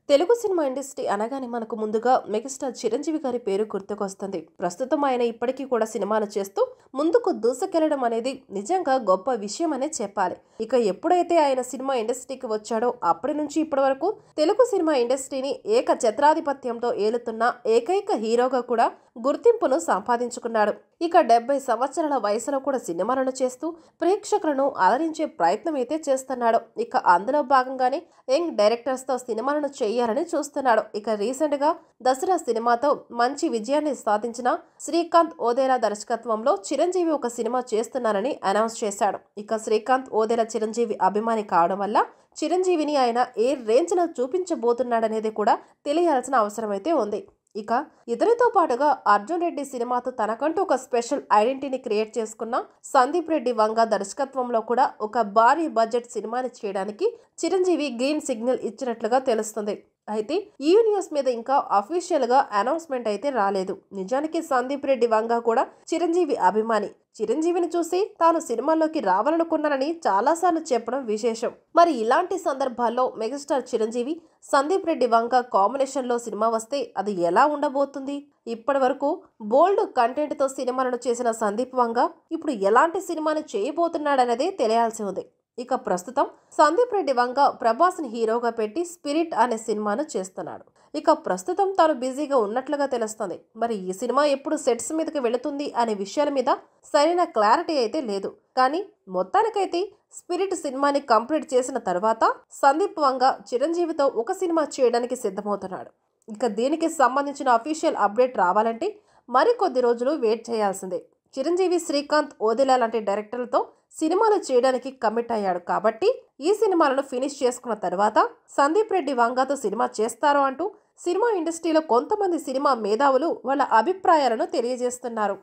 Telugu cinema industry అనగానే మనకు ముందుగా మెగాస్టార్ చిరంజీవి గారి పేరు గుర్తుకొస్తుంది. ప్రస్తుతం ఆయన ఇప్పటికీ కూడా సినిమాలు చేస్తూ ముందుకు దూసుకెళ్లడం అనేది నిజంగా గొప్ప విషయం అనే చెప్పాలి. ఇక ఎప్పుడైతే ఆయన సినిమా ఇండస్ట్రీకి వచ్చాడో అప్పటి నుంచి ఇప్పటి వరకు తెలుగు సినిమా ఇండస్ట్రీని ఏక ఛత్రాధిపత్యంతో ఏలుతున్న ఏకైక హీరోగా కూడా గుర్తింపును సంపాదించుకున్నాడు. ఇక 70 సంవత్సరాల వయసులో కూడా సినిమాలను చేస్తూ ప్రేక్షకులను అలరించే ప్రయత్నం అయితే చేస్తున్నాడు. ఇక అందులో భాగంగానే యంగ్ డైరెక్టర్స్ తో సినిమాలను చేయాలని చూస్తున్నాడు. ఇక రీసెంట్ గా దసరా సినిమాతో మంచి విజయాన్ని సాధించిన శ్రీకాంత్ ఓదేలా దర్శకత్వంలో చిరంజీవి ఒక సినిమా చేస్తున్నారని అనౌన్స్ చేశాడు. ఇక శ్రీకాంత్ ఓదేలా చిరంజీవి అభిమాని కావడం వల్ల చిరంజీవిని ఆయన ఏ రేంజ్ లో చూపించబోతున్నాడనేది కూడా తెలియాల్సిన అవసరం అయితే ఉంది. ఇక ఇతనితో పాటుగా అర్జున్ రెడ్డి సినిమాతో తనకంటూ ఒక స్పెషల్ ఐడెంటిటీని క్రియేట్ చేసుకున్న సందీప్ రెడ్డి వంగ దర్శకత్వంలో కూడా ఒక భారీ బడ్జెట్ సినిమాని చేయడానికి చిరంజీవి గ్రీన్ సిగ్నల్ ఇచ్చినట్లుగా తెలుస్తుంది. అయితే ఈ న్యూస్ మీద ఇంకా అఫీషియల్ గా అనౌన్స్మెంట్ అయితే రాలేదు. నిజానికి సందీప్ రెడ్డి వంగ కూడా చిరంజీవి అభిమాని. చిరంజీవిని చూసి తాను సినిమాల్లోకి రావాలనుకున్నానని చాలాసార్లు చెప్పడం విశేషం. మరి ఇలాంటి సందర్భాల్లో మెగాస్టార్ చిరంజీవి సందీప్ రెడ్డి వంగ కాంబినేషన్ లో సినిమా వస్తే అది ఎలా ఉండబోతుంది? ఇప్పటి వరకు బోల్డ్ కంటెంట్ తో సినిమాలను చేసిన సందీప్ వంగ ఇప్పుడు ఎలాంటి సినిమాని చేయబోతున్నాడనేది తెలియాల్సి ఉంది. ఇక ప్రస్తుతం సందీప్ రెడ్డి వంగ ప్రభాస్ ని హీరోగా పెట్టి స్పిరిట్ అనే సినిమాను చేస్తున్నాడు. ఇక ప్రస్తుతం తాను బిజీగా ఉన్నట్లుగా తెలుస్తుంది. మరి ఈ సినిమా ఎప్పుడు సెట్స్ మీదకి వెళుతుంది అనే విషయాల మీద సరైన క్లారిటీ అయితే లేదు. కానీ మొత్తానికైతే స్పిరిట్ సినిమాని కంప్లీట్ చేసిన తర్వాత సందీప్ వంగ చిరంజీవితో ఒక సినిమా చేయడానికి సిద్ధమవుతున్నాడు. ఇక దీనికి సంబంధించిన అఫీషియల్ అప్డేట్ రావాలంటే మరికొద్ది రోజులు వెయిట్ చేయాల్సిందే. చిరంజీవి శ్రీకాంత్ ఓదెలా లాంటి డైరెక్టర్లతో సినిమాలు చేయడానికి కమిట్ అయ్యాడు కాబట్టి ఈ సినిమాలను ఫినిష్ చేసుకున్న తర్వాత సందీప్ రెడ్డి వంగతో సినిమా చేస్తారు అంటూ సినిమా ఇండస్ట్రీలో కొంతమంది సినిమా మేధావులు వాళ్ళ అభిప్రాయాలను తెలియజేస్తున్నారు.